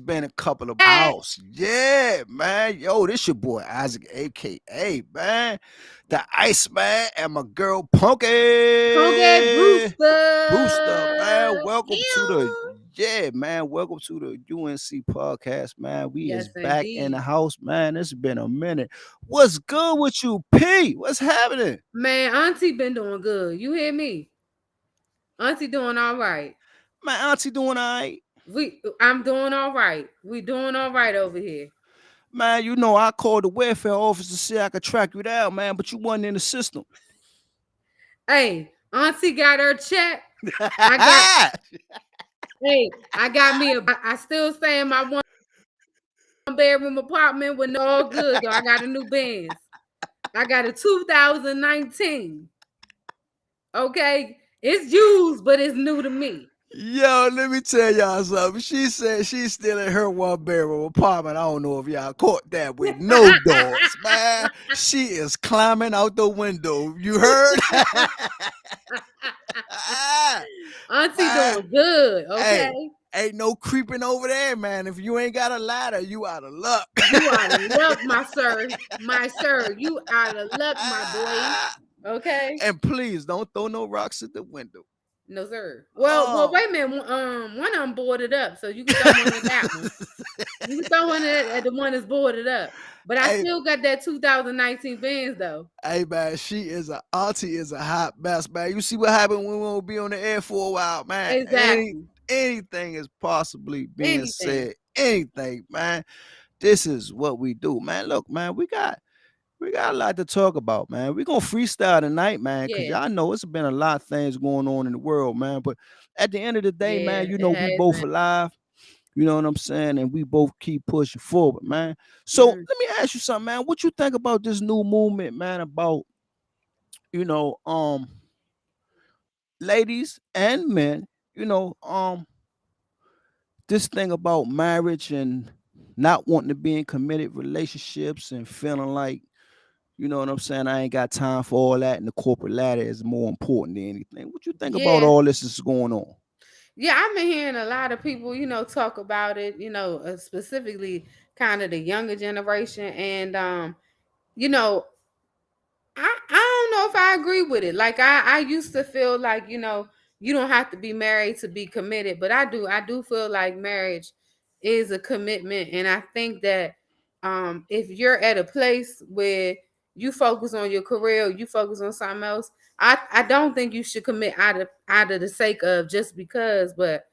Been a couple of Hey, house. Yeah, man. Yo, this your boy Isaac, aka man, the Iceman, and my girl Punky Punky Brewster, man. Brewster. Welcome to the Ew. welcome to the UNC podcast, man. We is Yes, back in the indeed. house, man. It's been a minute. What's good with you, P? What's happening? Man, Auntie been doing good. You hear me? Auntie doing all right. My auntie doing all right. I'm doing all right. We doing all right over here. Man, you know I called the welfare office to see I could track you down, man, but you wasn't in the system. Hey, Auntie got her check. I got I got me I still stay in my one bedroom apartment with no all good though. I got a new Benz. I got a 2019. Okay. It's used, but it's new to me. Yo, let me tell y'all something. She said she's still in her one bedroom apartment. I don't know if y'all caught that with no doors, man. She is climbing out the window. You heard? Auntie Man, doing good, hey, okay? ain't no creeping over there, man. If you ain't got a ladder, you out of luck. You out of luck, my sir. My sir, you out of luck, my boy. Okay? And please don't throw no rocks at the window. No, sir. Well, Oh. wait a minute. One of them boarded up, so you can throw one at that one. You can throw one at the one that's boarded up. But I Hey, still got that 2019 Benz though. hey man, auntie is a hot mess, man. You see what happened when we won't be on the air for a while, man. Exactly. Anything is possibly being Anything. said. Anything, man. This is what we do, man. Look, man, we got a lot to talk about, man. We're gonna freestyle tonight, man, because Yeah. y'all know it's been a lot of things going on in the world, man. But at the end of the day, man, Yeah, you it know, we has both been. alive. You know what I'm saying? And we both keep pushing forward, man. So Mm. let me ask you something, man. What you think about this new movement, man, about you know, ladies and men, you know, this thing about marriage and not wanting to be in committed relationships and feeling like, you know what I'm saying, I ain't got time for all that and the corporate ladder is more important than anything. What you think about Yeah. all this is going on? Yeah, I've been hearing a lot of people, talk about it, specifically kind of the younger generation. And, you know, I don't know if I agree with it. Like, I used to feel like, you don't have to be married to be committed, but I do feel like marriage is a commitment. And I think that if you're at a place where you focus on your career, or you focus on something else, I don't think you should commit out of the sake of just because, but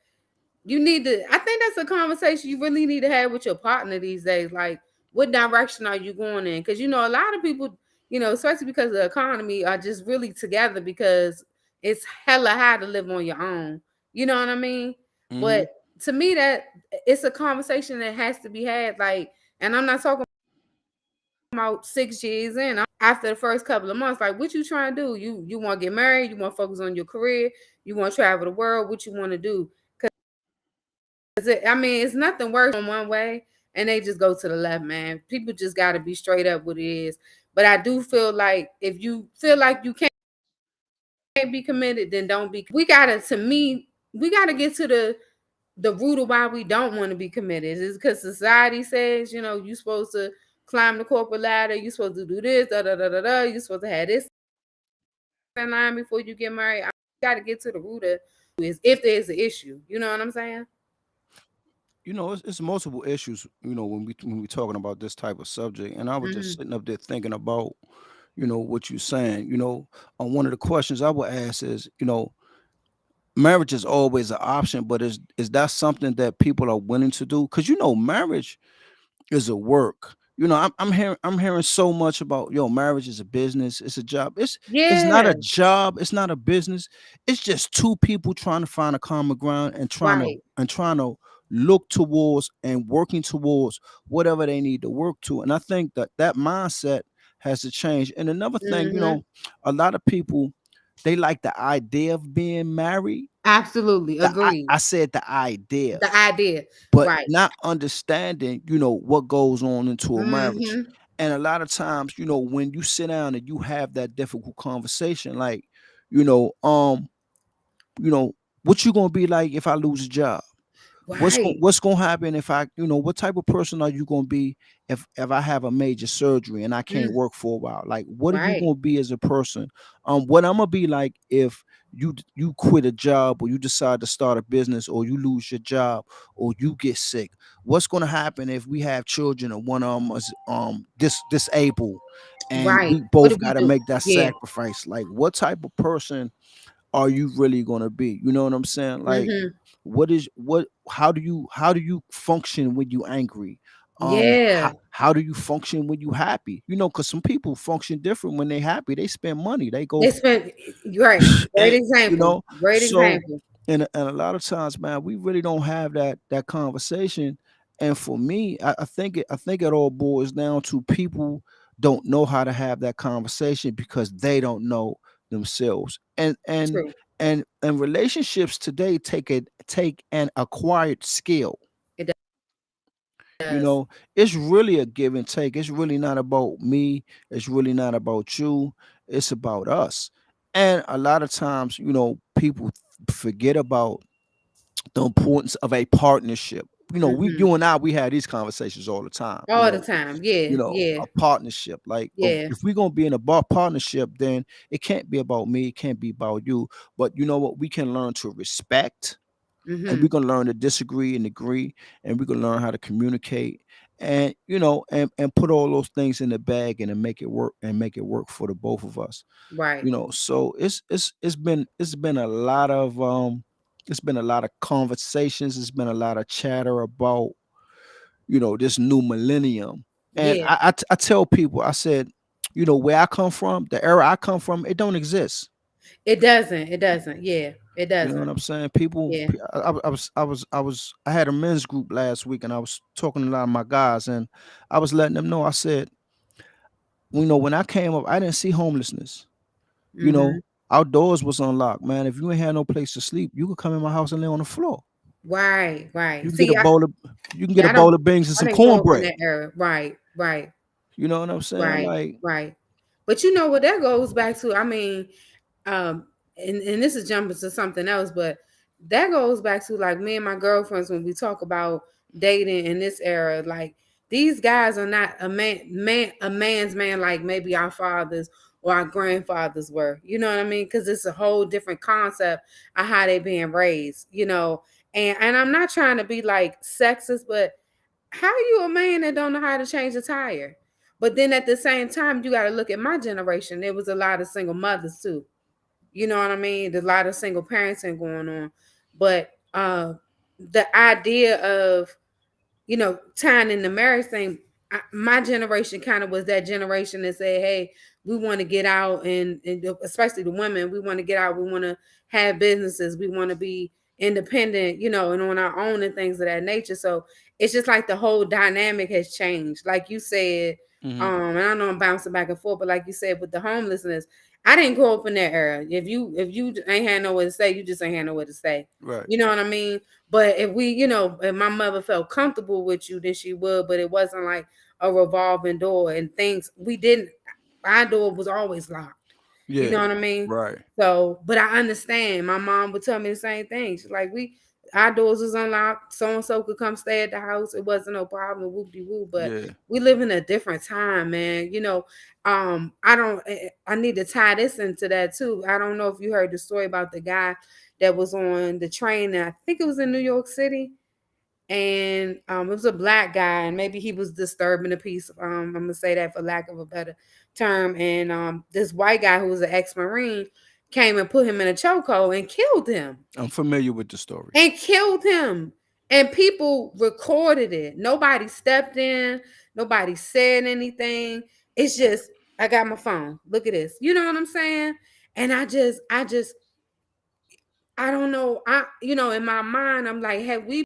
you need to I think that's a conversation you really need to have with your partner these days. Like, what direction are you going in? Because a lot of people, especially because of the economy, are just really together because it's hella hard to live on your own. You know what I mean? Hmm. But to me, that it's a conversation that has to be had. Like, and I'm not talking about 6 years in. After the first couple of months, like, what you trying to do? You want to get married? You want to focus on your career? You want to travel the world? What you want to do? I mean, it's nothing worse on one way and they just go to the left, man. People just got to be straight up what it is. But I do feel like if you feel like you can't be committed, then don't be. To me, we gotta get to the root of why we don't want to be committed. Is because society says, you're supposed to climb the corporate ladder, you're supposed to do this, da da da da da. You're supposed to have this in line before you get married. I got to get to the root of is if there's an issue. You know what I'm saying? You know, it's multiple issues, you know, when we talking about this type of subject. And I was just Hmm. sitting up there thinking about, you know, what you're saying. You know, one of the questions I would ask is, you know, marriage is always an option, but is that something that people are willing to do? Because you know, marriage is a work. You know, I'm hearing so much about marriage is a business, it's a job. It's not Yeah. a job, it's not a business. It's just two people trying to find a common ground and Right. trying to look towards and working towards whatever they need to work to. And I think that that mindset has to change. And another thing, you Hmm. know, a lot of people they like the idea of being married. Absolutely. Agreed. I said the idea, The idea. but Right. not understanding, you know, what goes on into a marriage. Hmm. And a lot of times, you know, when you sit down and you have that difficult conversation, like, you know, what you gonna be like if I lose a job? Right. what's gonna happen if I, what type of person are you gonna be if I have a major surgery and I can't Mm, work for a while? Like, what are you right. gonna be as a person? What I'm gonna be like if you quit a job, or you decide to start a business, or you lose your job, or you get sick? What's gonna happen if we have children and one of them is disabled, and Right. we What do both we got to do? make that Yeah. sacrifice? Like, what type of person are you really gonna be? You know what I'm saying? Like, Mhm. how do you function when you angry? Yeah. How do you function when you happy? Because some people function different when they happy. They spend money. They go They spent right. Great and example. Great so example. and a lot of times, man, we really don't have that conversation. And for me, I think it all boils down to people don't know how to have that conversation because they don't know themselves. True. And relationships today take an acquired skill. It You does. know, it's really a give and take. It's really not about me. It's really not about you. It's about us. And a lot of times, people forget about the importance of a partnership. Mhm. You and we had these conversations all the time. All the time. Yeah. Yeah. A partnership. Like, Yeah. if we're gonna be in a partnership, then it can't be about me. It can't be about you. But you know what? We can learn to respect, and we're Mhm. gonna learn to disagree and agree, and we're gonna learn how to communicate, and and put all those things in the bag and then make it work for the both of us. Right. So it's been a lot of conversations. It's been a lot of chatter about this new millennium. And Yeah. I tell people, I said, where I come from, the era I come from, it don't exist. It doesn't. It doesn't. Yeah. It You know what doesn't. I'm saying? People, Yeah. I had a men's group last week, and I was talking to a lot of my guys, and I was letting them know. I said, when I came up, I didn't see homelessness. You know, Mhm. our doors was unlocked, man. If you ain't had no place to sleep, you could come in my house and lay on the floor. Right. Right. You can get a See, bowl of, you can get yeah, a bowl of beans and I some didn't grow up in cornbread. that era. Right. Right. You know what I'm saying? Right. Like, Right. But you know what that goes back to? I mean, um, and this is jumping to something else, but that goes back to like me and my girlfriends when we talk about dating in this era. Like these guys are not a man's man like maybe our fathers or our grandfathers were. You know what I mean? Because it's a whole different concept of how they being raised. And I'm not trying to be like sexist, but how you a man that don't know how to change a tire? But then at the same time, you got to look at my generation. There was a lot of single mothers too. You know what I mean? There's a lot of single parenting going on. But the idea of, tying in the marriage thing, my generation kind of was that generation that said, hey, we want to get out and especially the women, we want to get out. We want to have businesses. We want to be independent, and on our own and things of that nature. So it's just like the whole dynamic has changed. Like you said, hmm and I know I'm bouncing back and forth, but like you said, with the homelessness, I didn't grow up in that era. If you ain't had nowhere to stay, you just ain't had nowhere to stay. right. You know what I mean? But if my mother felt comfortable with you, then she would. But it wasn't like a revolving door and things. We didn't. Our door was always locked. You Yeah. know what I mean? Right. So, but I understand. My mom would tell me the same thing. She's like, our doors was unlocked. So and so could come stay at the house. It wasn't no problem. Whoop de whoop. But Yeah. we live in a different time, man. I don't. I need to tie this into that too. I don't know if you heard the story about the guy that was on the train. I think it was in New York City, and it was a black guy, and maybe he was disturbing the peace. I'm gonna say that for lack of a better term. And this white guy who was an ex-marine came and put him in a chokehold and killed him I'm familiar with the story. and killed him. And people recorded it. Nobody stepped in. Nobody said anything. It's just, I got my phone. Look at this. You know what I'm saying? And I don't know. In my mind, I'm like, have we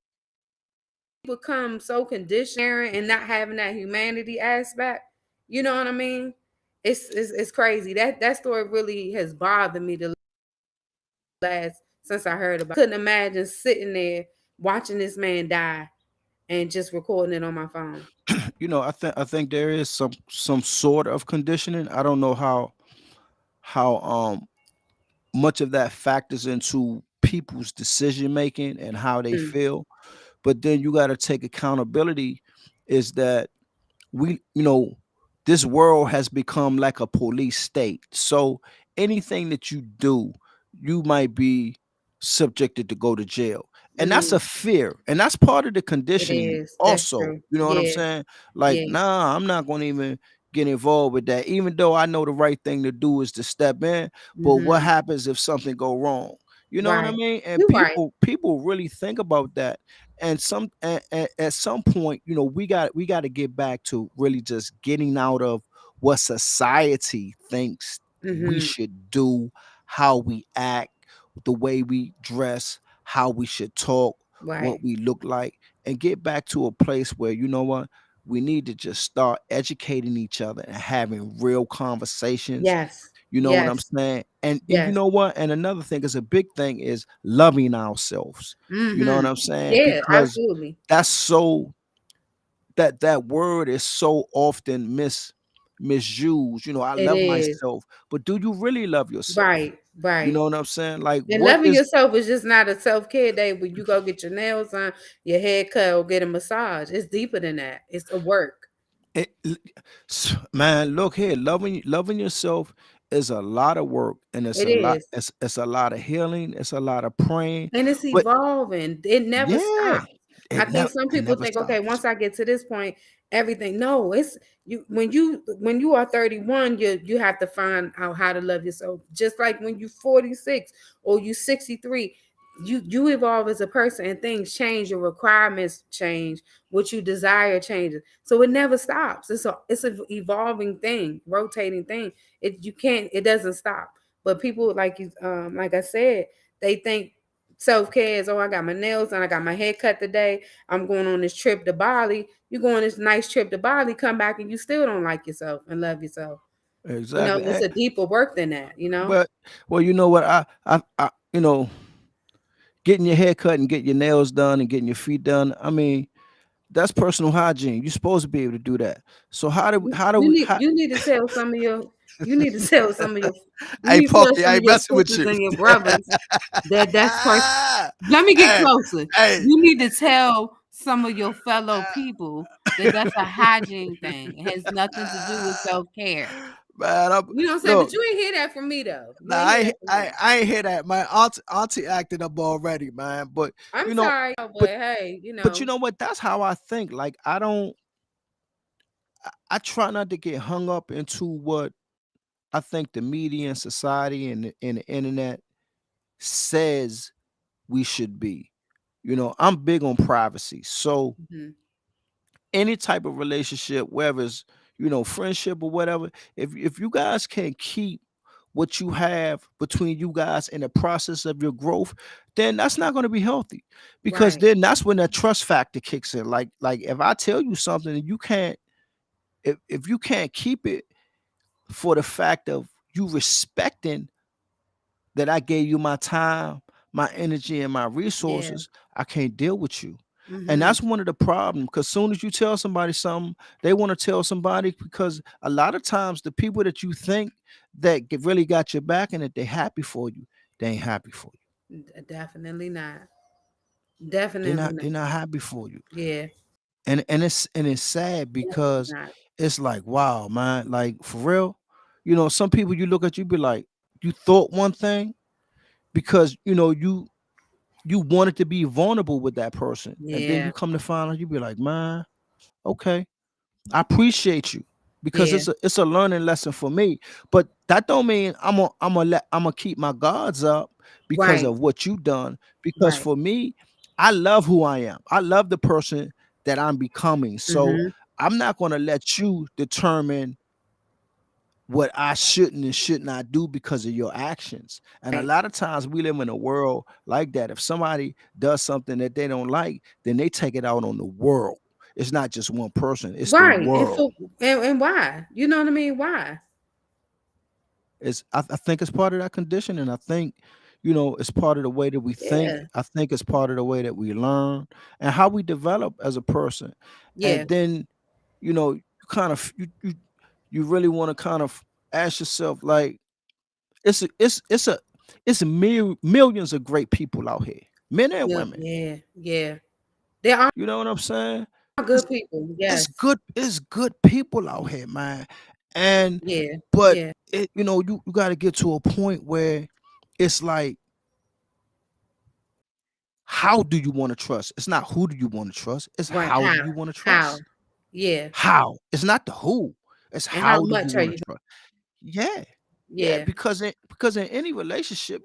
become so conditioned and not having that humanity aspect? You know what I mean? It's crazy. That story really has bothered me the last since I heard about it. Couldn't imagine sitting there watching this man die and just recording it on my phone. I think there is some sort of conditioning. I don't know how much of that factors into people's decision making and how they Mm, feel. but then you got to take accountability. Is that we, this world has become like a police state. So anything that you do, you might be subjected to go to jail. And that's Mm, a fear. And that's part of the it conditioning is. That's also. true. You know what I'm Yeah. saying? Like, Yeah. nah, I'm not going to even get involved with that, even though I know the right thing to do is to step in. But what Hmm. happens if something go wrong? You know what I Right. mean? And You're right. people really think about that. And at some point, we got to get back to really just getting out of what society thinks we Hmm. should do, how we act, the way we dress, how we should talk, what Right. we look like, and get back to a place where, you know what, we need to just start educating each other and having real conversations. Yes. You know what I'm Yes. saying? And you Yes. know what? And another thing is, a big thing is loving ourselves. You know what Hmm. I'm saying? Yeah. Because Absolutely. that's so that word is so often misused. I It love is. myself, but do you really love yourself? Right. You Right. know what I'm saying? Like, And what loving is yourself is just not a self care day where you go get your nails done, your hair cut, or get a massage. It's deeper than that. It's a work. it, man? Look here, loving yourself is a lot of work, and it's It a lot. is. It's a lot of healing. It's a lot of praying, And it's but evolving. It never yeah, stops. I think some it people never think, okay, stops. once I get to this point, everything. No, it's you when you are 31, you have to find out how to love yourself. Just like when you're 46 or you 63, you evolve as a person and things change, your requirements change, what you desire changes. So it never stops. It's a evolving thing, rotating thing. It doesn't stop. But people like I said, they think self-care is, oh, I got my nails done, I got my hair cut today, I'm going on this trip to Bali. You go on this nice trip to Bali, come back and you still don't like yourself and love yourself. Exactly. It's a deeper work than that. But well, you know what? Getting your hair cut and getting your nails done and getting your feet done. I mean, that's personal hygiene. You're supposed to be able to do that. So You how do you we need how you need to tell some of your you need to tell some of your you Hey need to tell Pokey, I some of ain't your messing with sisters you. and your brothers that's person. Let me get hey, closer. hey, You need to tell some of your fellow people that that's a hygiene thing. It has nothing to do with self-care. man, You know what I'm saying? But look, you ain't hear that from me though. You nah, ain't hear that from me. I ain't hear that. My auntie acted up already, man. But I'm you know, sorry, but but hey, you know what? That's how I think. Like, I try not to get hung up into what I think the media and society and the internet says we should be. I'm big on privacy. So Mhm. any type of relationship, whether it's, friendship or whatever, if you guys can keep what you have between you guys in the process of your growth, then that's not going to be healthy. Because Right. then that's when that trust factor kicks in. Like if I tell you something and you can't, if you can't keep it for the fact of you respecting that I gave you my time, my energy, and my Yeah. resources, I can't deal with you. And Mhm. that's one of the problems. Because soon as you tell somebody something, they want to tell somebody, because a lot of times the people that you think that really got your back and that they happy for you, they ain't happy for you. Definitely not. They're Definitely not not. they're not happy for you. Yeah. And it's sad Definitely because not. it's like, wow, man, like for real. Some people you look at, you be like, you thought one thing because you wanted to be vulnerable with that person, and then Yeah. you come to find out, you be like, man, okay, I appreciate you, because Yeah. it's a learning lesson for me. But that don't mean I'm gonna keep my guards up because Right. of what you done. Because Right. for me, I love who I am. I love the person that I'm becoming. So Mhm. I'm not gonna let you determine what I shouldn't and should not do because of your actions. And a Right. lot of times we live in a world like that. If somebody does something that they don't like, then they take it out on the world. It's not just one person, it's the Right. And world. for and why? You know what I mean? Why? I think it's part of that conditioning. I think, it's part of the way that we think. Yeah. I think it's part of the way that we learn and how we develop as a person. Yeah. And then, you kind of you really want to kind of ask yourself, like, It's a, it's millions of great people out here, men and Yeah. women. Yeah. Yeah. There are You know what I'm saying? It's good people. Yes. it's good people out here, man. And Yeah. but Yeah. you got to get to a point where it's like, how do you want to trust? It's not who do you want to trust, it's Right. how do How? you want to How? trust. Yeah. How? It's not the who, it's And how how do you much are want you? to trust. Yeah. Yeah, Yeah. because in any relationship,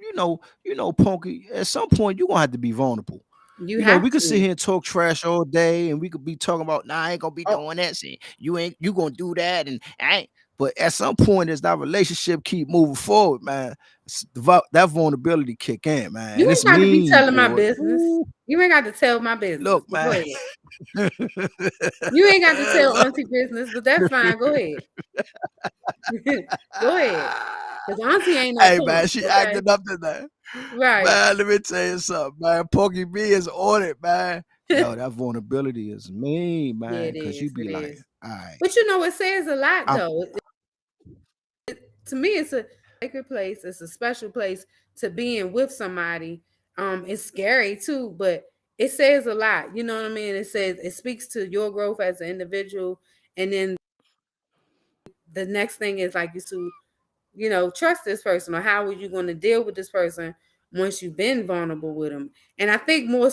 Punky, at some point you're gonna have to be vulnerable. You have We could sit to. here and talk trash all day, and we could be talking about, nah, I ain't gonna be Oh, doing that. See, you gonna do that, and I ain't. But at some point, as that relationship keep moving forward, man, that vulnerability kick in, man, you and it's ain't got to be mean, telling my boy. business. Ooh, You ain't got to tell my business. look, But go man. ahead. You ain't got to tell Look. auntie business, but that's fine. Go ahead. Go ahead. Because auntie ain't no Hey, man, punk. she Okay. acting up today. Right. Man, let me tell you something, man. Pokey B is on it, man. Yo, that vulnerability is mean, Yeah, man, it because you is. be It like, is. all right, But you know, it says a lot I'm though. To me, it's a sacred place. It's a special place to be in with somebody. It's scary too, but it says a lot. You know what I mean? It speaks to your growth as an individual, and then the next thing is like you to, trust this person, or how are you going to deal with this person once you've been vulnerable with them. And I think more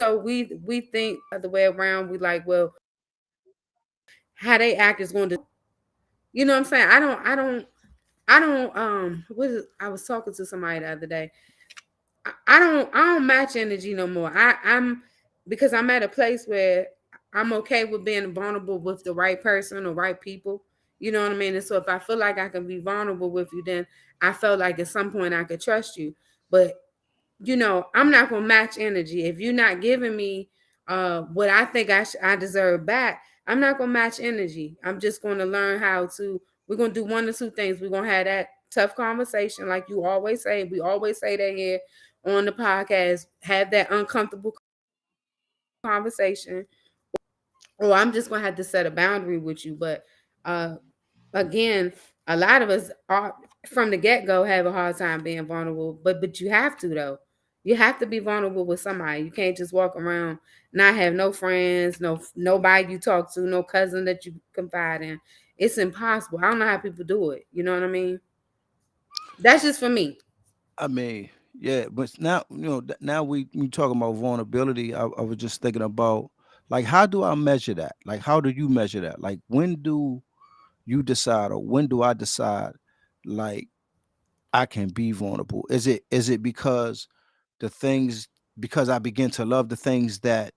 so we think the way around. We like, well, how they act is going to, what I'm saying. I don't I was talking to somebody the other day. I don't match energy no more. I'm because I'm at a place where I'm okay with being vulnerable with the right person or right people. You know what I mean? And so if I feel like I can be vulnerable with you, then I felt like at some point I could trust you. But I'm not gonna match energy. If you're not giving me what I think I deserve back, I'm not gonna match energy. I'm just gonna learn how to. We're gonna do one or two things. We're gonna have that tough conversation, like you always say. We always say that here on the podcast. Have that uncomfortable conversation, or I'm just gonna have to set a boundary with you. But uh, again, a lot of us are from the get go have a hard time being vulnerable, but you have to though. You have to be vulnerable with somebody. You can't just walk around not have no friends, nobody you talk to, no cousin that you confide in. It's impossible. I don't know how people do it. You know what I mean? That's just for me. I mean, yeah, but now now we talking about vulnerability. I was just thinking about, like, how do I measure that? Like, how do you measure that? Like, when do you decide, or when do I decide, like, I can be vulnerable? Is it because I begin to love the things that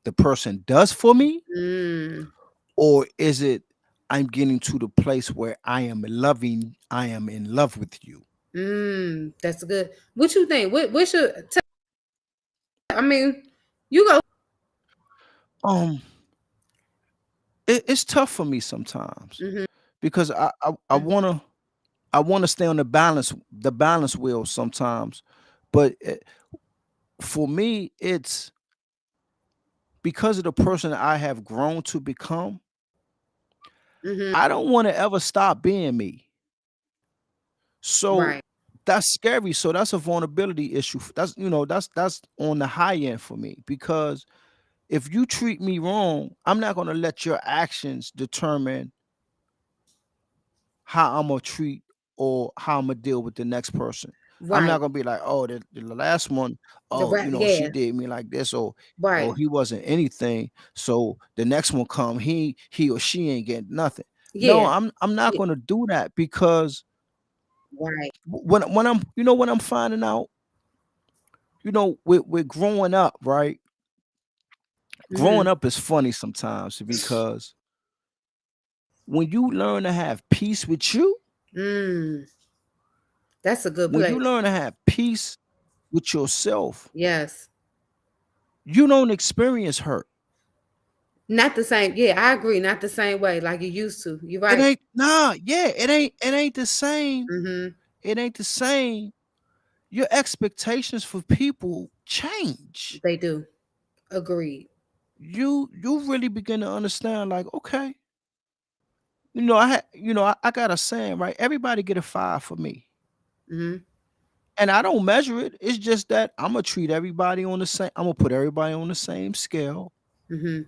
the person does for me, Mm, or is it I'm getting to the place where I am in love with you? that's good. What you think? What should? I mean, you go. Um, it's tough for me sometimes Hmm. because I wanna stay on the balance wheel sometimes, but for me, it's because of the person I have grown to become. Hmm. I don't want to ever stop being me. So Right. that's scary. So that's a vulnerability issue. That's on the high end for me, because if you treat me wrong, I'm not going to let your actions determine how I'm gonna treat or how I'm gonna deal with the next person. I'm not Right. gonna be like, oh, the last one, The oh, rap. she Yeah. did me like this, or Right. he wasn't anything. So the next one come, he or she ain't getting nothing. No, Yeah. I'm not Yeah. gonna do that, because Right. when I'm finding out, we're growing up, right? Growing Hmm. up is funny sometimes, because when you learn to have peace with you, Mm. That's a good when you place. learn to have peace with yourself, Yes. you don't experience hurt. Not the same. Yeah, I agree. Not the same way like you used to. You're It right. ain't nah, yeah, it ain't the same. Hmm. It ain't the same. Your expectations for people change. They do. Agreed. You really begin to understand, like, okay, I got a saying, right? Everybody get a five for me. Hmm. And I don't measure it. It's just that I'm gonna treat everybody on the same. I'm gonna put everybody on the same scale, Mm-hmm.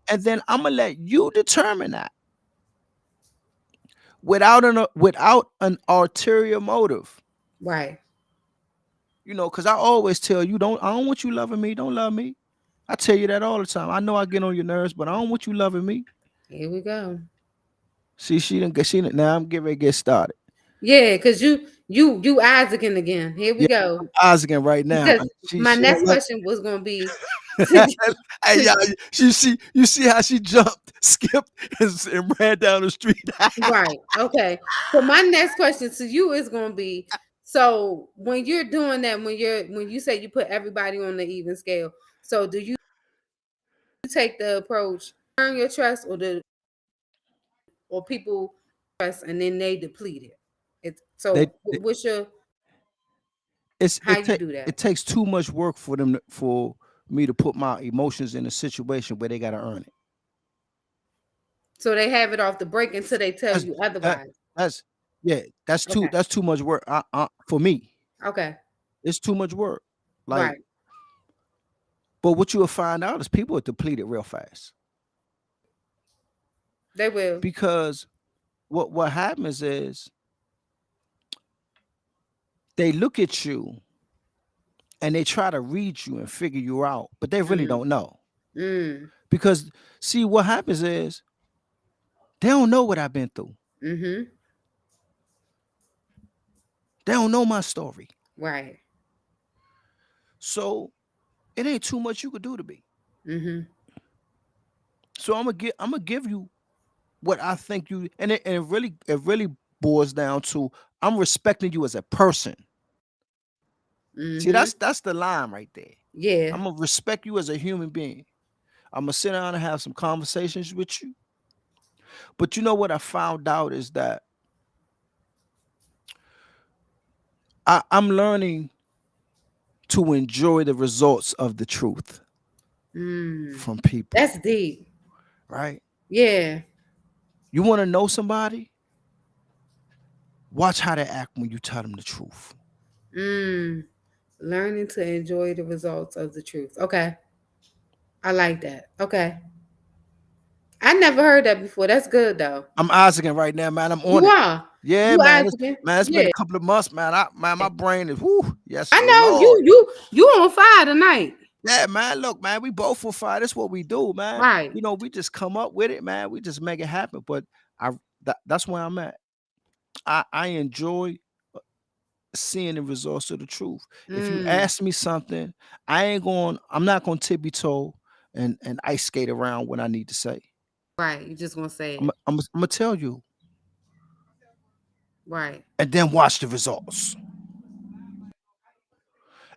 and then I'm gonna let you determine that without an ulterior motive. Right. Because I always tell you, I don't want you loving me. Don't love me. I tell you that all the time. I know I get on your nerves, but I don't want you loving me. Here we go. See, now I'm getting ready to get started. Yeah, because you Isaacing again. Here we Yeah, go. I'm Oscar right now. Because my She don't next let. question was gonna be Hey, y'all, you see how she jumped, skipped, and ran down the street. right. Okay. So my next question to you is gonna be, so when you're doing that, when you say you put everybody on the even scale, so do you take the approach earn your trust, or people trust and then they deplete it? they, So they what's your it's how you do that? it takes too much work for me to put my emotions in a situation where they gotta earn it. So they have it off the break until they tell That's you that otherwise. that's yeah, Okay. that's too much work. For me, Okay. it's too much work. Like, Right. but what you'll find out is people are depleted real fast They will. because what happens is they look at you and they try to read you and figure you out, but they really Mm. don't know. Mm. Because see, what happens is they don't know what I've been through. Mm-hmm. They don't know my story. Right. So it ain't too much you could do to me. Mm-hmm. So I'm gonna give you what I think you and it really boils down to I'm respecting you as a person. See, Mm-hmm. that's the line right there. Yeah. I'm gonna respect you as a human being. I'm gonna sit down and have some conversations with you. But you know what I found out is that I'm learning to enjoy the results of the truth Mm. from people, That's deep. right? Yeah. You want to know somebody? Watch how they act when you tell them the truth. Mm. Learning to enjoy the results of the truth. Okay. I like that. Okay. I never heard that before. That's good though. I'm Isaacing right now, man. I'm on You it. are. Yeah, You man. Isaacing. Man, it's been Yeah. a couple of months, man. My brain is whoo. Yes, I know Lord. you on fire tonight. Yeah, man. Look, man, we both will fight. That's what we do, man. Right. We just come up with it, man. We just make it happen. But that's where I'm at. I enjoy seeing the results of the truth. If you Mm. ask me something, I'm not gonna tippy toe and ice skate around what I need to say. Right. You just gonna say I'm it. I'm I'm gonna tell you Right. and then watch the results.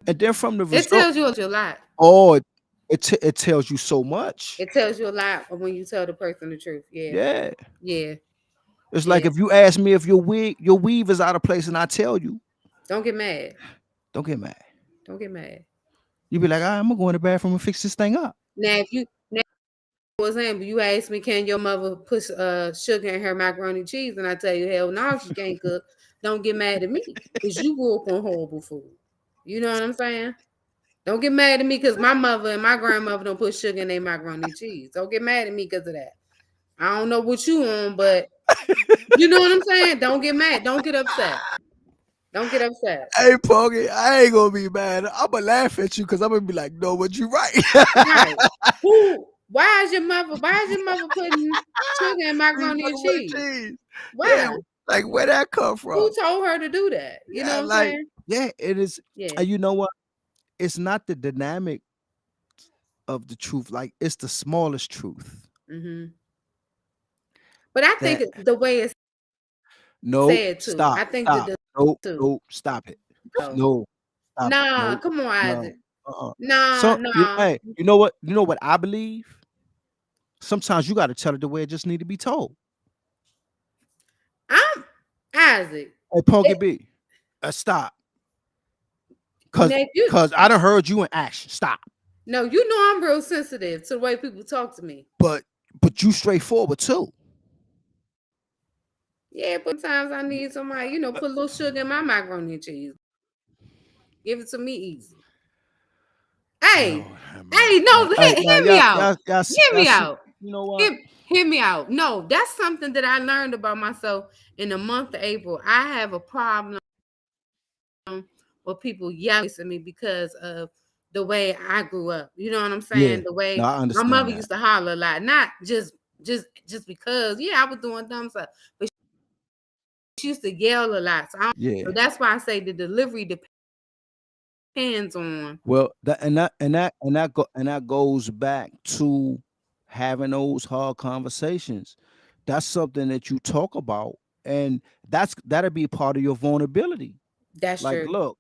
And then from the It result, tells you a lot. oh, it tells you so much. It tells you a lot when you tell the person the truth. Yeah. Yeah. Yeah. It's like Yeah. if you ask me if your weave is out of place and I tell you, Don't get mad. don't get mad. Don't get mad. You be like, "All right, I'm gonna go in the bathroom and fix this thing up." Now if you was saying, but you asked me, can your mother put sugar in her macaroni and cheese? And I tell you, hell no, she can't cook. Don't get mad at me because you grew up on horrible food. You know what I'm saying? Don't get mad at me because my mother and my grandmother don't put sugar in their macaroni and cheese. Don't get mad at me because of that. I don't know what you on, but you know what I'm saying? Don't get mad. Don't get upset. Don't get upset. Hey, Poggy, I ain't gonna be mad. I'm gonna laugh at you because I'm gonna be like, "No, but you right." Right. Who? Why is your mother putting sugar in These macaroni and macaroni and cheese? cheese. Yeah, Why? like where that come Who from? told her to do that? You know Yeah, what I'm like saying? yeah, it is. Yeah. And you know what? It's not the dynamic of the truth. Like it's the smallest truth Hmm. But I think that the way it's no, said too. stop, I think that stop, the no, too. no, stop it, No. no, stop it, Nah, no, come on, no, Isaac. uh-uh. Nah, So nah. hey, you know what? You know what I believe? Sometimes you got to tell it the way it just need to be told. I'm Isaac. Hey, Punky It, B, stop, cause now if you cause I done heard you in action. Stop, no, you know I'm real sensitive to the way people talk to me. but you straightforward too. Yeah, but sometimes I need somebody, put a little sugar in my macaroni and cheese. Give it to me easy. Hey, Lord have hey, mercy, man. no, Hey, hear man, me y'all, out. y'all, y'all, see, Hear y'all me see. out. You know what? Hear me out. No, that's something that I learned about myself in the month of April. I have a problem with people yelling at me because of the way I grew up. You know what I'm Yeah. saying? The No, way I my understand mother that. used to holler a lot, not just because, yeah, I was doing dumb stuff, but she used to yell a lot. So Yeah. that's why I say the delivery depends on. Well, that goes back to having those hard conversations. That's something that you talk about, and that'll be part of your vulnerability. That's Like, true. look,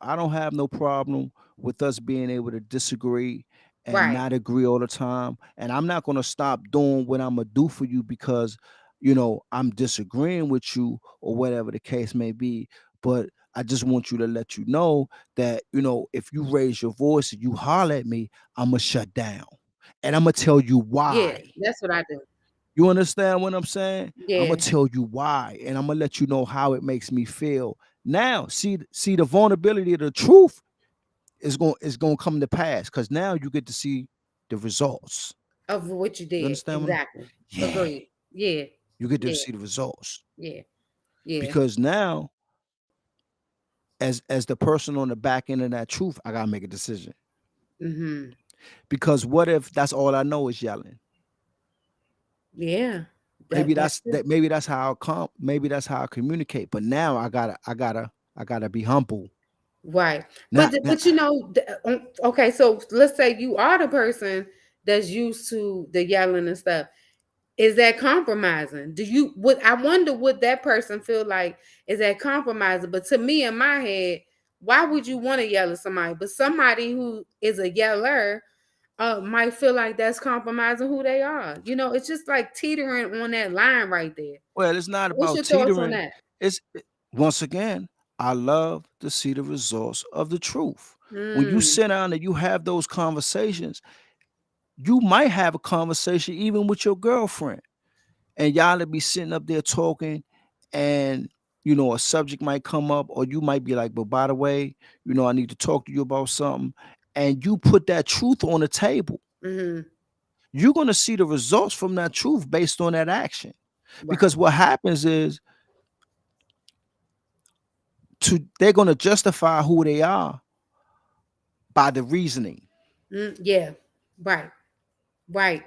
I don't have no problem with us being able to disagree and Right. not agree all the time. And I'm not going to stop doing what I'm going to do for you because, I'm disagreeing with you or whatever the case may be. But I just want you to let you know that, if you raise your voice and you holler at me, I'm going to shut down. And I'm going to tell you Yeah, why. that's what I do. You understand what I'm saying? I'm gonna Yeah. tell you why, and I'm gonna let you know how it makes me feel. Now, see the vulnerability of the truth is gonna come to pass because now you get to see the results. Of what you You did. understand what? Exactly. Yeah, Agreed. Yeah. you get to Yeah. see the results Yeah. Yeah. because now, as the person on the back end of that truth, I gotta make a decision. Mm-hmm. Because what if that's all I know is yelling? Yeah. Maybe That's that's it. that. Maybe that's how I come. Maybe that's how I communicate. But now I gotta be humble. Right. Now, now But okay, so let's say you are the person that's used to the yelling and stuff. Is that compromising? I wonder what that person feel like, is that compromising? But to me in my head, why would you want to yell at somebody? But somebody who is a yeller might feel like that's compromising who they are. It's just like teetering on that line right there. well, it's not What's about your thoughts on teetering. that? Once again, I love to see the results of the truth. When you Mm, sit down and you have those conversations, you might have a conversation even with your girlfriend, and y'all to be sitting up there talking, and a subject might come up, or you might be like, "But by the way, I need to talk to you about something," and you put that truth on the table. mm-hmm. You're gonna see the results from that truth based on that action. Right. Because what happens is they're gonna justify who they are by the reasoning. Yeah. Right. Right.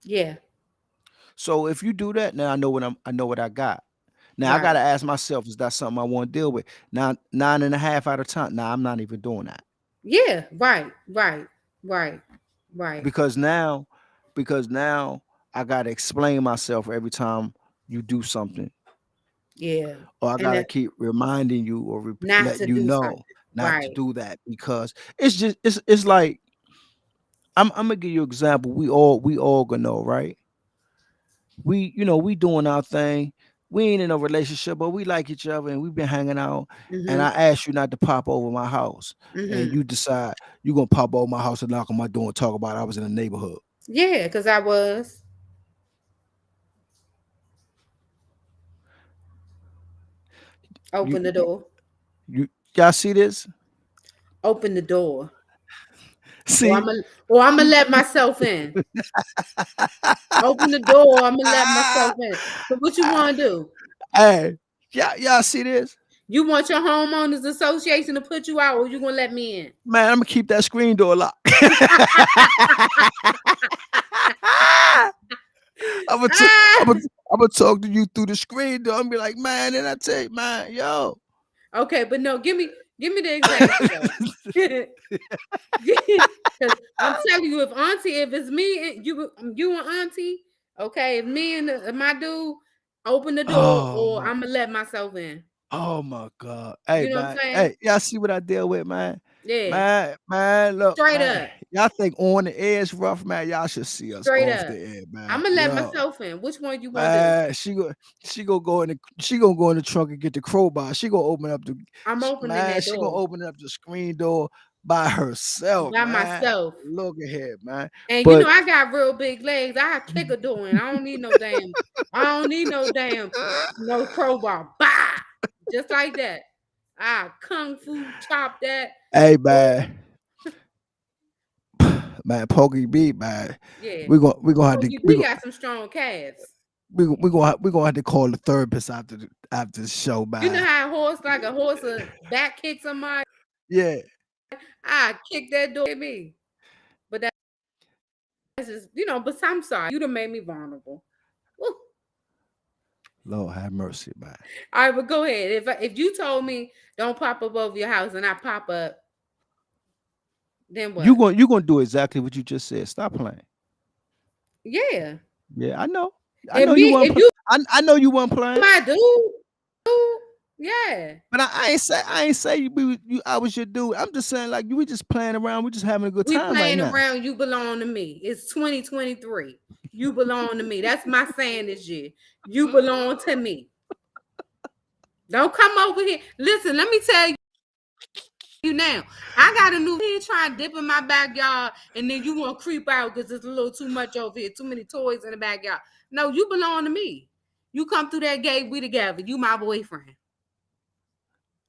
Yeah. So if you do that, now I know what I got. Now I Right. gotta ask myself, is that something I want to deal with? Now, 9.5 out of 10. Now I'm not even doing that. Yeah. Right. Right. Right. Right. Because now, I gotta explain myself every time you do something. Yeah. Or I And gotta that keep reminding you or not letting to you do something. know not to Right. do that because it's like I'm gonna give you an example. We all gonna know, right? We doing our thing. We ain't in a relationship, but we like each other and we've been hanging out. And I Mm-hmm. asked you not to pop over my house, and Mm-hmm. you decide you're gonna pop over my house and knock on my door and talk about I was in the neighborhood. Yeah, because I was. You, Open the you, door. you y'all see this? Open the door. Or I'm See? gonna or I'm gonna let myself in. Open the door. I'm gonna let myself in. So what you want to do? Hey, y'all see this? You want your homeowners association to put you out, or you gonna let me in? Man, I'm gonna keep that screen door locked. I'm gonna, t- I'm Ah! gonna, I'm gonna talk to you through the screen door. I'm gonna be like, man, and I tell you, man, yo. Okay, but no, give me the example though. Because I'm telling you, if it's me and you and Auntie, okay, if me and my dude open the door, Oh or my, I'm gonna let myself in. oh my God. Hey You know what I'm man, saying? hey, y'all see what I deal with, man? Yeah, Man, look, straight man. up, Y'all think on the edge rough, man. Y'all should see us straight off up. the air, man. I'm gonna let Yo. myself in. Which one you want to do? Man, she gonna go in the trunk and get the crowbar. She gonna open up I'm opening man, that she gonna door open up the screen door by herself, by man. myself. Look ahead, man. And But I got real big legs. I kick a door in. I don't need no damn. I don't need no damn no crowbar. Bah! Just like that. I kung fu chop that. Hey Ooh, man, man, Pokey B, man. yeah. We gonna have to Boogie B got some strong calves. we gonna have to call the therapist after the show, You know man. how a horse, like a horse, back kick somebody? Yeah, I kick that door at me. But that's just, but I'm sorry. You done made me vulnerable. Woo. Lord have mercy, man. All right, but go ahead. If you told me don't pop up over your house and I pop up, then You what? gonna you gonna do exactly what you just said. Stop playing. Yeah. Yeah, I know. I And know you me, weren't. if you I know you weren't playing. my dude, yeah. But I ain't say you I was your dude. I'm just saying like you we just playing around. We just having a good We time right playing now. around, you belong to me. It's 2023. You belong to me. That's my saying this year. You belong to me. Don't come over here. Listen, let me tell you now. I got a new here trying to dip in my backyard, and then you want to creep out because it's a little too much over here. Too many toys in the backyard. No, you belong to me. You come through that gate, we together. You my boyfriend.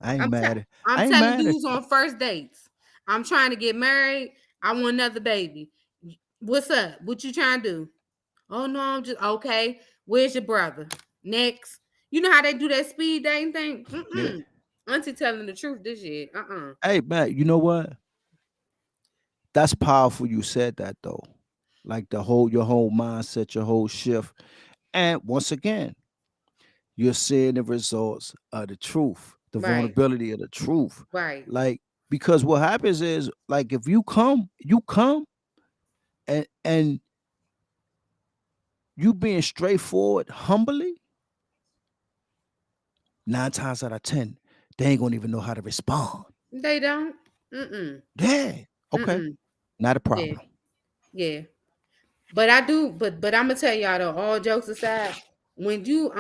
I ain't I'm mad at I'm I ain't telling mad at dudes you. on first dates. I'm trying to get married. I want another baby. What's up? What you trying to do? Oh no, I'm just okay. Where's your brother? Next. You know how they do that speed dating thing? Yeah. Mm-mm. Auntie telling the truth this year. Uh-uh. Hey man, you know what? That's powerful you said that though. Like your whole mindset, your whole shift. And once again, you're seeing the results of the truth, the Right. vulnerability of the truth. Right. Like because what happens is like if you come and you being straightforward, humbly, 9 times out of 10, they ain't gonna even know how to respond. They don't. Mm-mm. Yeah. Okay. Mm-mm. Not a Yeah. problem. Yeah. But I do, but I'm gonna tell y'all though, all jokes aside, when you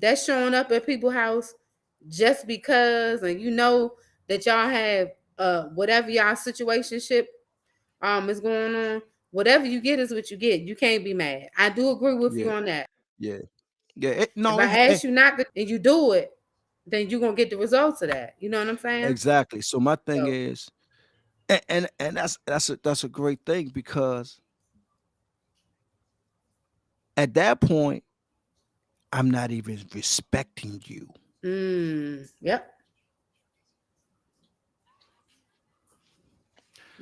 that's showing up at people's house just because and you know that y'all have whatever y'all situationship is going on, whatever you get is what you get. You can't be mad. I do agree with you Yeah. on that. Yeah. Yeah. If No, I ask you not to and you do it, then you're gonna get the results of that. You know what I'm saying? exactly. So my thing So is, and that's a great thing because at that point, I'm not even respecting you. yep.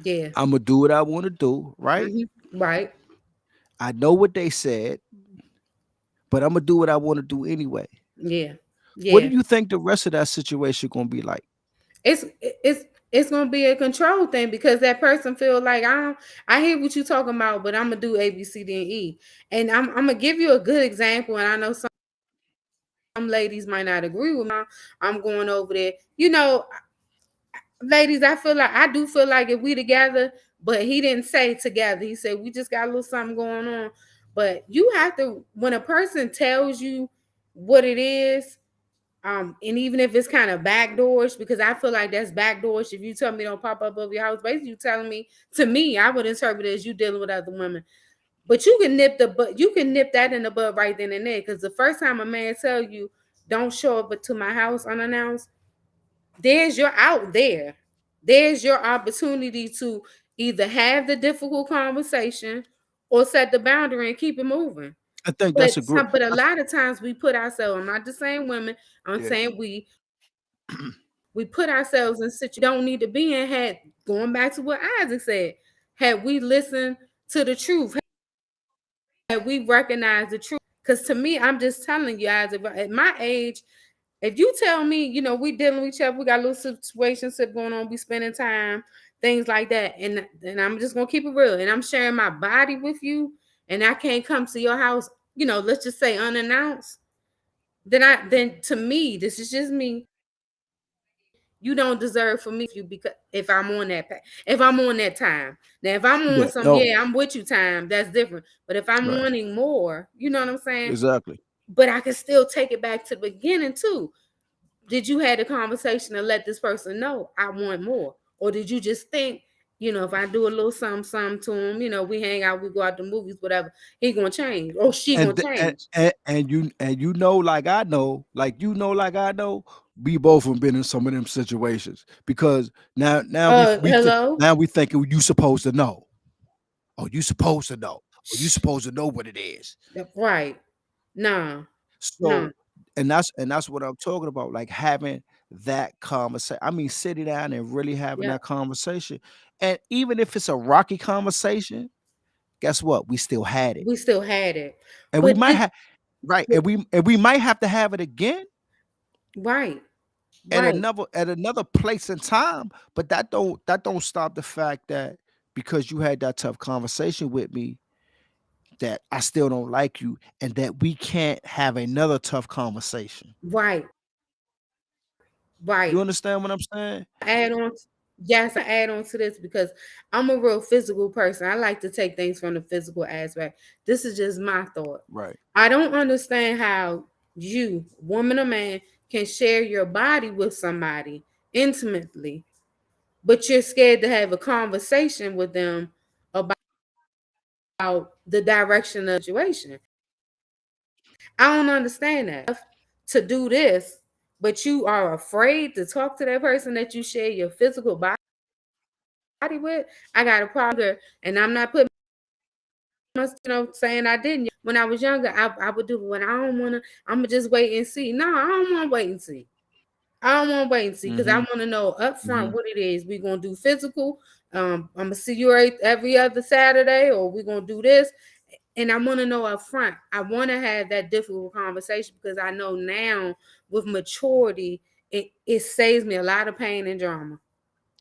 Yeah. I'm gonna do what I want to do, right? Right. I know what they said, but I'm gonna do what I want to do anyway. Yeah. What do Yeah. you think the rest of that situation gonna be like? it's it's gonna be a control thing because that person feel like I hear what you talking about, but I'm gonna do A, B, C, D, and E. And I'm gonna give you a good example, and I know some ladies might not agree with me. I'm going over there. Ladies, I do feel like if we together, but he didn't say together. He said we just got a little something going on. But you have to when a person tells you what it is, and even if it's kind of backdoors, because I feel like that's backdoors. If you tell me don't pop up over your house, basically you telling me to me, I would interpret it as you dealing with other women. But you can nip that in the bud right then and there. Because the first time a man tell you don't show up to my house unannounced, there's your out there. There's your opportunity to either have the difficult conversation or set the boundary and keep it moving. I think that's a But great. a lot of times we put ourselves, I'm not just saying women, I'm Yeah. saying we put ourselves in situations we don't need to be in. Had going back to what Isaac said, had we listened to the truth, had we recognized the truth. Because to me, I'm just telling you, Isaac, at my age, if you tell me, we dealing with each other, we got a little situationship going on, we spending time, things like that, and I'm just gonna keep it real, and I'm sharing my body with you, and I can't come to your house, let's just say unannounced, then to me, this is just me. You don't deserve for me if you because if I'm on that time. Now if I'm on Yeah. some No. yeah, I'm with you time, that's different. But if I'm Right. wanting more, you know what I'm saying? Exactly. But I can still take it back to the beginning too. Did you have the conversation to let this person know I want more? Or did you just think If I do a little something to him, we hang out, we go out to movies, whatever, he gonna change or she gonna And the, change. and you know, like I know, like I know, we both have been in some of them situations because now Hello. now we think you supposed to know. Oh, you supposed to know. Or you supposed to know what it is. Right. Nah. Nah. So, and that's what I'm talking about, like having that conversation. I mean, sitting down and really having Yep. that conversation. And even if it's a rocky conversation, guess what? We still had it. We still had it. And we But might this, have right, and we might have to have it again right. Right. at another place and time, but that don't stop the fact that because you had that tough conversation with me, that I still don't like you and that we can't have another tough conversation. Right. Right. You understand what I'm saying? Add on. Yes, I add on to this because I'm a real physical person. I like to take things from the physical aspect. This is just my thought. Right. I don't understand how you, woman or man, can share your body with somebody intimately, but you're scared to have a conversation with them about the direction of the situation. I don't understand that. To do this, but you are afraid to talk to that person that you share your physical body with. I got a problem, and I'm not putting saying I didn't. When I was younger, I would do when I don't want to. I'm gonna just wait and see. No, I don't want to wait and see. I don't want to wait and see because I Mhm. want to know up front Mhm. what it is. We gonna do physical. I'm gonna see you every other Saturday, or we gonna do this. And I want to know up front. I want to have that difficult conversation because I know now with maturity, it saves me a lot of pain and drama.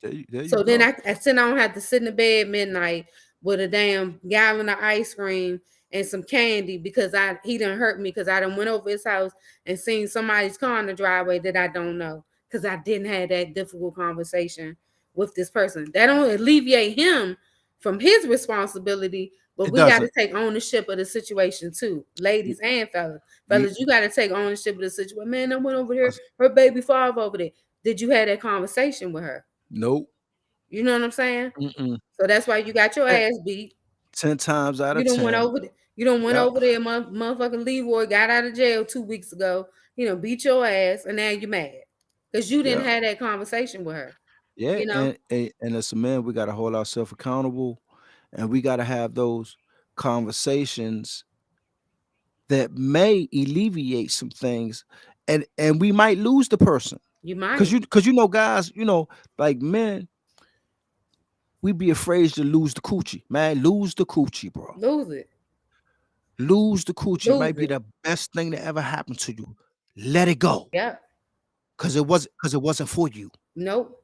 There you So then go. I still don't have to sit in the bed midnight with a damn gallon of ice cream and some candy because he done hurt me because I done went over his house and seen somebody's car in the driveway that I don't know because I didn't have that difficult conversation with this person. That don't alleviate him from his responsibility, but It we got to doesn't. take ownership of the situation too, We, ladies and fellas. we Fellas, you got to take ownership of the situation. Man, I went over here, us- her baby father over there. Did you have that conversation with her? nope. You know what I'm saying? Mm-mm. So that's why you got your Eh, ass beat. 10 times out You of don't went 10. over there. You don't went Yeah. over there. Motherfucking Leroy got out of jail 2 weeks ago. Beat your ass, and now you mad because you didn't Yeah. have that conversation with her. Yeah. You know, And as a man, we gotta hold ourselves accountable and we gotta have those conversations that may alleviate some things and we might lose the person. you Cause might you know, guys, like men, we be afraid to lose the coochie. Man, lose the coochie, bro. lose it. Lose the coochie. It might Lose be it. the best thing that ever happened to you. Let it go. Yep. Cause it wasn't for you. Nope.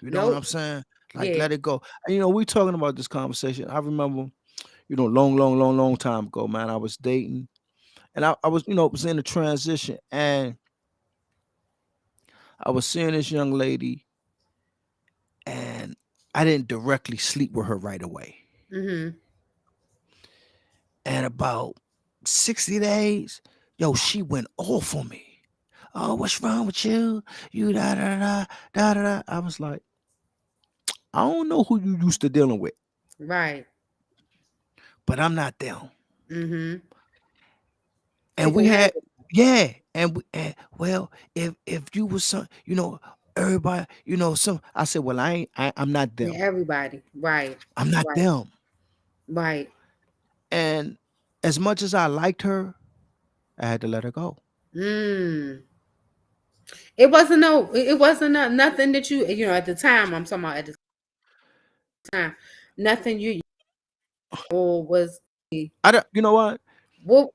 You know what Nope. I'm saying? Like Yeah. let it go. And we talking about this conversation. I remember, long time ago, man. I was dating and I was in a transition and I was seeing this young lady and I didn't directly sleep with her right away. Mm-hmm. And about 60 days, yo, she went off on me. Oh, what's wrong with you? You da da da da da da. I was like, I don't know who you used to dealing with, Right. but I'm not them. Mm-hmm. And Take we a had, habit. yeah, and well, if you was some, everybody, some. I said, well, I'm not Yeah, them. everybody. Right. I'm not Right. them. Right. And as much as I liked her, I had to let her go. Mm. It wasn't no. It wasn't nothing that at the time. I'm talking about at the time. Nothing you or was I don't, you know what? well.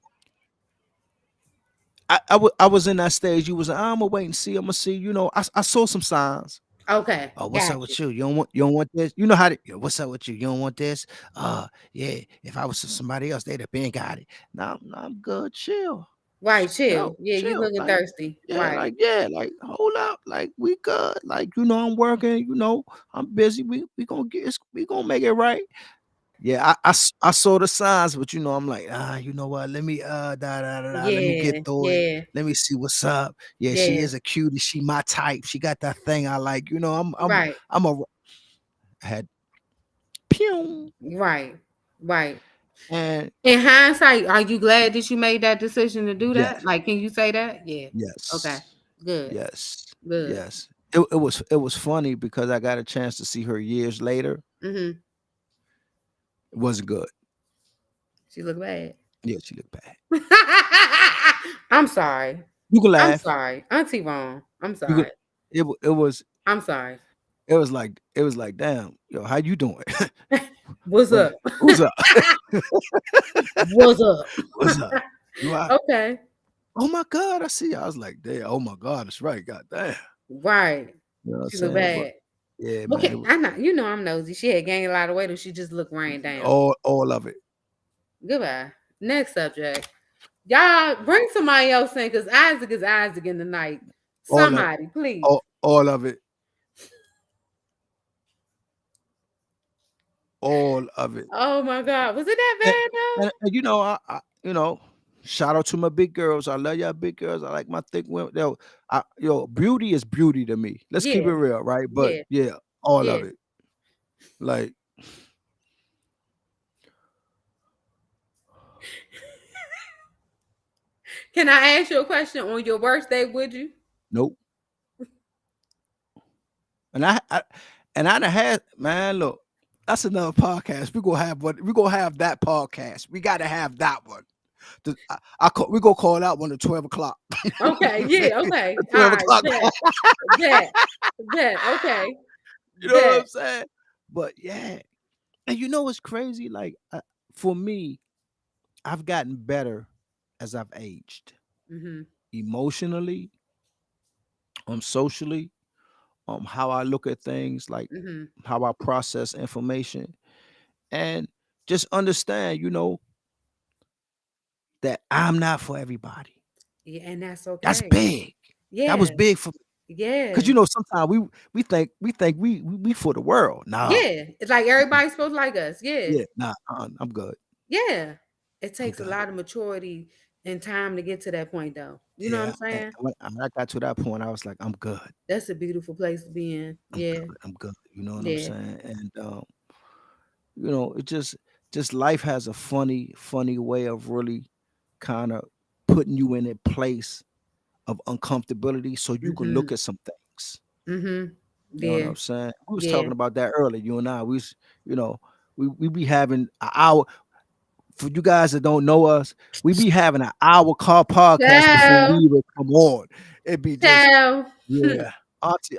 I was in that stage. You was like, I'm gonna wait and see. I'm gonna see. I saw some signs. Okay, Oh, what's up gotcha. with you? You don't want this? You know how to yo, what's up with you? You don't want this? Yeah. If I was with somebody else, they'd have been got it. No, I'm good. Chill. Right, chill. Yo, Yeah, you chill. looking Like, thirsty. yeah, Right. like, yeah, like, hold up. Like, we good. Like, I'm working, I'm busy. We gonna make it right. Yeah, I saw the signs, but I'm like, you know what? Let me let me get Yeah, through it. yeah, Let me see what's up. Yeah, she yeah. is a cutie. She my type. She got that thing I like. I'm Right. I'm a I had. pew. Right. Right. And In hindsight, are you glad that you made that decision to do yes, that? Like, can you say that? Yeah. Okay. yes, Good. yes, Good. yes. It was funny because I got a chance to see her years later. Mm-hmm. It wasn't good. She look bad. Yeah, she looked bad. I'm sorry. You can I'm laugh. sorry. Auntie wrong. I'm You could. sorry. It was I'm sorry. it was like damn, yo, how you doing? What's What up? is who's up? What's up? What's up? You all right? Okay. Oh my God, I see you. I was like, damn, oh my God, that's right. God damn. Right. You know what I'm She look saying? But bad. yeah, man, Okay, I know. You know I'm nosy. She had gained a lot of weight, or she just looked rain down. all of it. Goodbye. Next subject. Y'all bring somebody else in because Isaac is Isaac in the night. All of Somebody, please. all of it. All of it. Oh my God. Was it that And, bad and shout out to my big girls. I love y'all big girls. I like my thick women. Beauty is beauty to me. Let's keep it Yeah. real, right? But Yeah. yeah, all Yeah. of it. Like, Can I ask you a question? On your worst day, would you? nope. And I done had, man, look, that's another podcast. We gonna have that podcast. We gotta have that one. We gonna call that one at 12 o'clock. Okay. Yeah. Okay. At All 12 right. o'clock. Bet. Okay. You know what Bet. I'm saying? But yeah. And you know what's crazy? Like, for me, I've gotten better as I've aged. Mm-hmm. Emotionally, socially, how I look at things, like Mm-hmm. how I process information, and just understand, that I'm not for everybody. Yeah, and that's That's okay. big. That was Yeah. big for me. Cause Yeah. sometimes we think we for the world. Nah, Yeah. It's like everybody's supposed to like us. Yeah. yeah, nah, I'm good. Yeah. It I'm takes a good. lot of maturity and time to get to that point, though. You know what I'm Yeah, and saying? when I got to that point, I was like, I'm good. That's a beautiful place to be in. I'm Yeah. good. I'm good. You know what I'm Yeah. saying? And it just life has a funny way of really kind of putting you in a place of uncomfortability so you can Mm-hmm. look at some things. Mm-hmm. You know what Yeah. I'm saying? We was Yeah. talking about that earlier, you and I. You know, we be having an hour. For you guys that don't know us, we be having an hour car podcast before we Ciao. even come on. It be just, Ciao. yeah.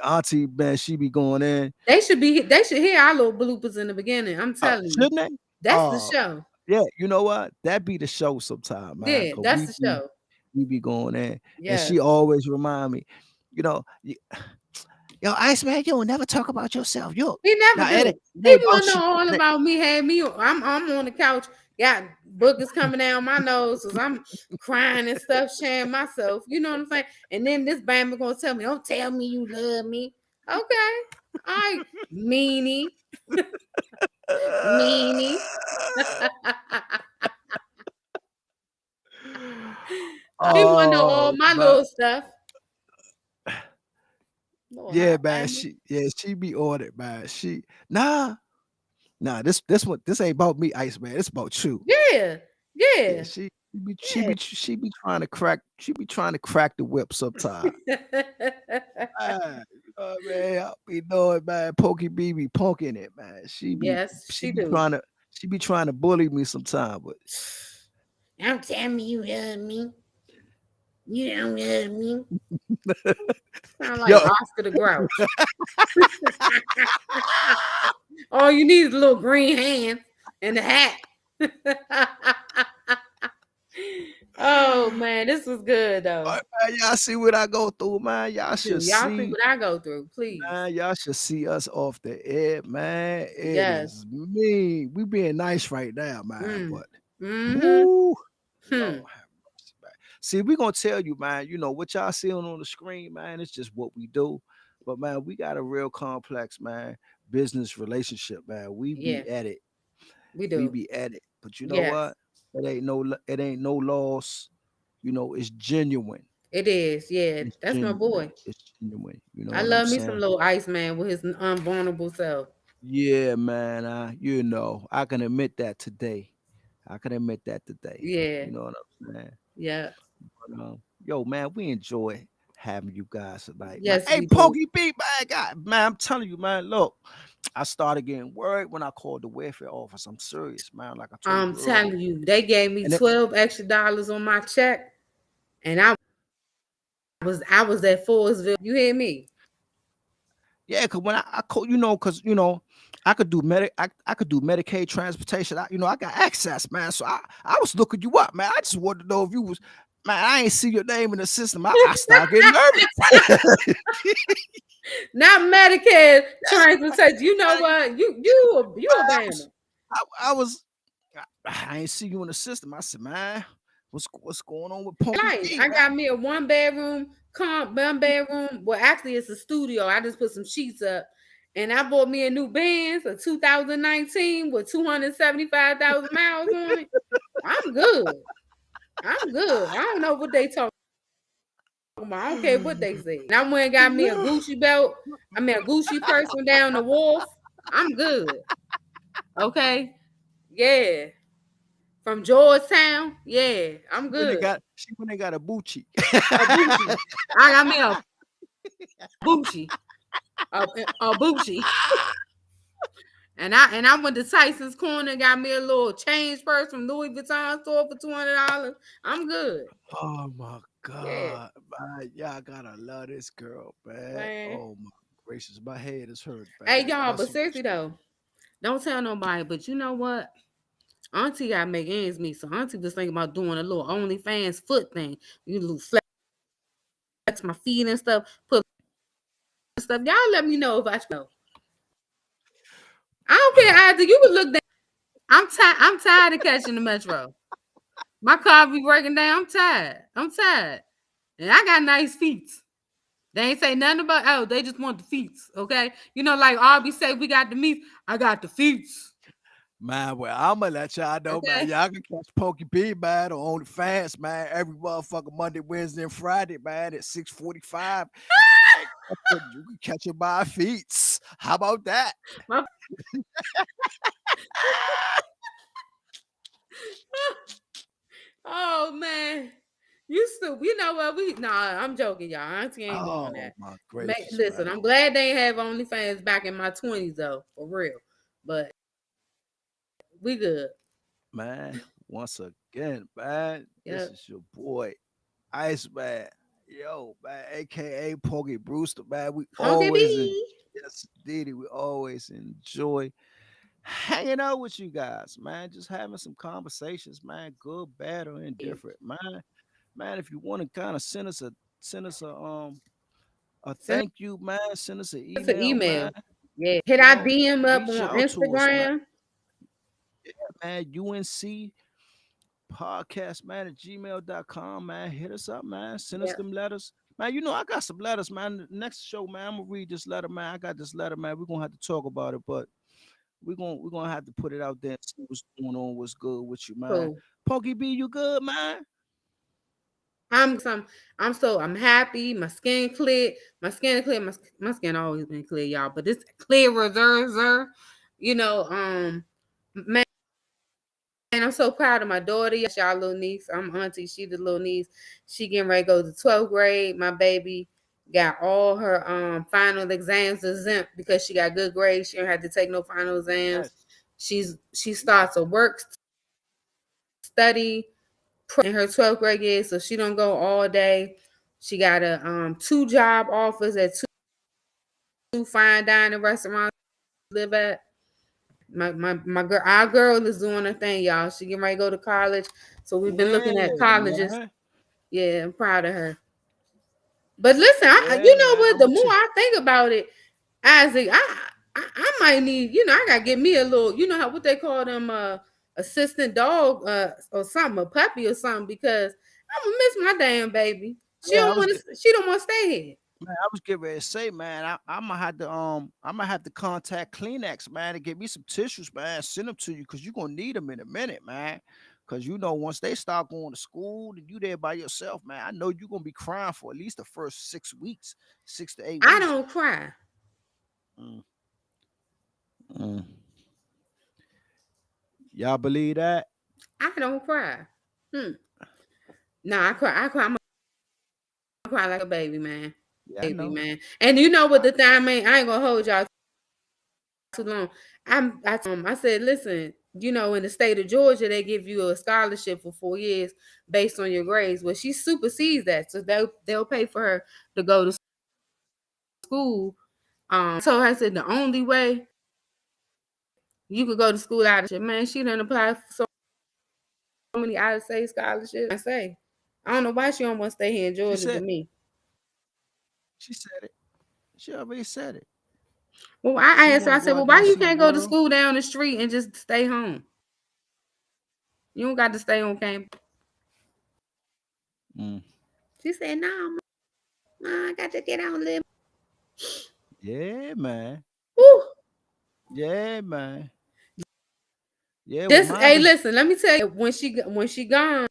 Auntie, man, she be going in. They should hear our little bloopers in the beginning. I'm telling you. Shouldn't they? That's the show. Yeah, you know what? That be the show sometime, man. Yeah, Cause that's the show. we be going in, and Yes. she always remind me, you know, y- yo, Iceman, you don't never talk about yourself. You He never now it do. He ain't wanna about know you. all about me. Had me. I'm on the couch. Got boogers coming down my nose because I'm crying and stuff, sharing myself. You know what I'm saying? And then this band gonna tell me, "Don't tell me you love me." Okay, all right, meanie, meanie. He wanna know all Oh, my man. little stuff. Lord Yeah, have man. mercy. She be on it, man. Nah. This ain't about me, Iceman. It's about you. Yeah, Yeah, yeah. Yeah. she be trying to crack the whip sometime. Man, you know what I mean? I be knowing, man. Pokey B be poking it, man. Yes, She she be do. trying to bully me sometime, but Don't tell me you love me. You don't love me. Sound like yo, Oscar the Grouch. All you need is a little green hands and a hat. Oh man, this was good though. man, y'all see what I go through, man. Do y'all see what I go through, please? Y'all should see us off the air, man. It Yes. is me. We being nice right now, man. Mm. But Mm-hmm. whoo, Hmm. Lord have mercy, man. See, we gonna tell you, man. What y'all seeing on the screen, man. It's just what we do. But man, we got a real complex, man, business relationship, man. We Yeah, be at it. we We do. be at it. But you know Yes, what? It ain't no loss. It's genuine. it is. Yeah, It's that's my genuine. boy. It's genuine. You know I what I'm love me some saying? little Iceman with his unvulnerable self. Yeah, man. I can admit that today. I can admit that today. Yeah, You know what I'm saying? yeah. But, yo, man, we enjoy having you guys tonight, man. Yes, Hey, we do. Pokey B, man, God, man, I'm telling you, man. Look, I started getting worried when I called the welfare office. I'm serious, man. Like I told I'm you earlier, telling you, they gave me and it, 12 extra dollars on my check, and I was at Forestville. You hear me? yeah, cause when I call, cause I could do I could do Medicaid transportation. I got access, man. So I was looking you up, man. I just wanted to know if you was, man. I ain't see your name in the system. I start getting nervous. Not Medicare transportation. You know what? You a I bammer. was, I was, I ain't see you in the system. I said, man, what's going on with Pokey Like B, I man? got me a one bedroom. Well, actually, it's a studio. I just put some sheets up, and I bought me a new Benz, a 2019 with 275,000 miles on it. I'm good. I'm good. I don't know what they talking about. I don't care what they say. And I went and got me a Gucci belt. I mean a Gucci purse from down the wharf. I'm good. Okay. Yeah. From Georgetown. Yeah. I'm good. She when they got a Bucci. A Gucci. I got me a Gucci. A, a Gucci. And I went to Tyson's Corner and got me a little change purse from Louis Vuitton store for $200. I'm good. Oh my Yeah. God, man. Y'all gotta love this girl, man. Man. Oh my gracious. My head is hurt, Hey man. y'all, but Messing with seriously though, don't tell nobody. But you know what? Auntie gotta make ends meet. So Auntie was thinking about doing a little OnlyFans foot thing. You little flex my feet and stuff, put stuff. Y'all let me know if I know. I don't care either. You can look down. I'm tired of catching the metro. My car be breaking down. I'm tired. I'm tired. And I got nice feet. They ain't say nothing about they just want the feet. Okay. Like Arby say we got the meat. I got the feet. Man, well, I'ma let y'all know, man. Okay. Y'all can catch Pokey B, man, on OnlyFans, man, every motherfucking Monday, Wednesday, and Friday, man, at 6:45. And you can catch it by feet. How about that? My- oh man. You still, you know what? I'm joking, y'all. Auntie ain't doing Oh that. my gracious, Listen, man. I'm glad they ain't have OnlyFans back in my 20s though, for real. But we good. Man, once again, man, this Yep. is your boy, Iceman. Yo, man, aka Pokey Brewster, man. We Honky always in B. yes, Diddy, we always enjoy hanging out with you guys, man. Just having some conversations, man. Good, bad, or indifferent, man. Man, if you want to kind of send us a Send thank you, man. Send us an us an email, man. email. Yeah. Hit our DM up Reach on out to us, man. Instagram. Man, UNC podcast, man, at gmail.com, man. Hit us up, man. Send us Yeah. them letters. Man, I got some letters, man. The next show, man, I'm gonna read this letter, man. I got this letter, man. We're gonna have to talk about it, but we're gonna have to put it out there and see what's going on, what's good with you, man. Cool. Pokey B, you good, man? I'm happy. My skin clear. My skin clear. My skin always been clear, y'all. But it's clear reserve. Man, I'm so proud of my daughter. Yes, y'all little niece. I'm auntie. She the little niece. She getting ready to go to 12th grade. My baby got all her final exams exempt because she got good grades. She don't have to take no final exams. Yes. She starts a work study in her 12th grade year, so she don't go all day. She got a two job offers at two fine dining restaurants to live at. My girl, our girl is doing her thing, y'all. She getting ready to go to college, so we've been looking at Yeah, colleges. man. Yeah, I'm proud of her. But listen, Yeah, you know man. what? I'm The with more you. I think about it, Isaac, I might need, I gotta get me a little, how what they call them, assistant dog, or something, a puppy or something, because I'm gonna miss my damn baby. She Yeah, don't want to. She don't want to stay here. man, I was getting ready to say, man, I'm gonna have to contact Kleenex, man, to get me some tissues, man. Send them to you because you're gonna need them in a minute, man. Cause once they start going to school and you there by yourself, man, I know you're gonna be crying for at least the first 6 weeks, 6 to 8 I weeks. don't cry. Mm, Mm. Y'all believe that? I don't cry. No, I cry. I cry. I'm gonna cry like a baby, man. Yeah, I Baby, know. man. And you know what the thing, I mean, I ain't gonna hold y'all too long. I said, listen, in the state of Georgia, they give you a scholarship for 4 years based on your grades. Well, she supersedes that, so they'll pay for her to go to school. So I said the only way you could go to school out of shit, man, she done apply for so many out of state scholarships. I don't know why she don't want to stay here in She Georgia said with me. she said it. She already said it. Well, I She asked her, want I to said, go well, out there why and you see the can't go to world. school down the street and just stay home? You don't got to stay on campus. Mm. She said, no, I got to get out and live. Yeah, man. Woo. Yeah, man. Yeah, well, Just mind hey, you, listen, let me tell you, when she gone,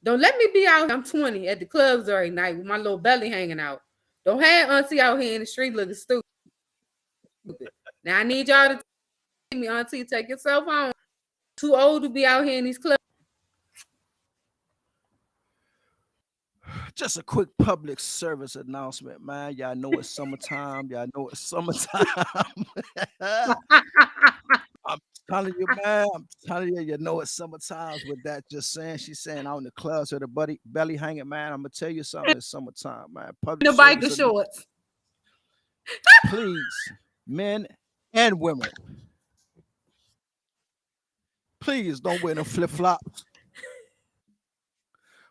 don't let me be out. I'm 20 at the clubs every night with my little belly hanging out. Don't have auntie out here in the street looking stupid. Now I need y'all to tell me, auntie, take yourself home. Too old to be out here in these clubs. just a quick public service announcement, man. Y'all know it's summertime. Y'all know it's summertime. I'm telling you, man. I'm telling you, you know it's summertime with that just saying. She's saying out in the clubs with her buddy belly hanging, man. I'm gonna tell you something. It's summertime, man. Public The service, biker shorts. please, men and women, please don't wear no flip flops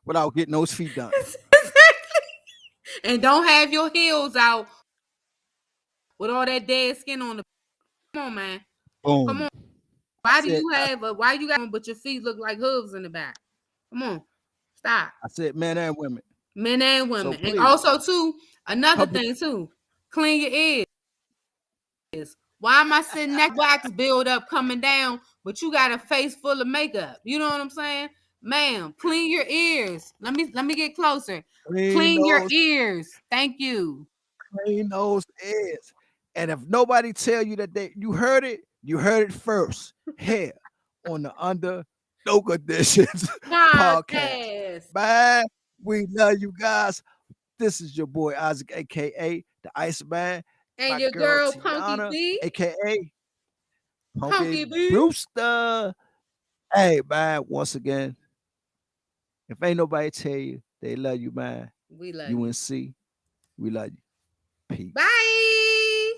without getting those feet done. And don't have your heels out with all that dead skin on the. Come on, man. Come Boom. on. I Why do said, you have a? Why you got? But your feet look like hooves in the back. Come on, stop. I said, men and women. Men and So women, and please, also too, another public. thing too, clean your ears. Why am I sitting that wax build up coming down, but you got a face full of makeup? You know what I'm saying, ma'am? Clean your ears. Let me get closer. Clean Clean your those, ears. Thank you. clean those ears. And if nobody tell you that you heard it first here on the Under No Conditions podcast. Podcast. Man, we love you guys. This is your boy Isaac, aka the Iceman. And My your girl girl Punky Tiana, B. aka Punky Punky B. Brewster. Hey man, once again, if ain't nobody tell you they love you, man, We love you. UNC, we love you. Peace. Bye.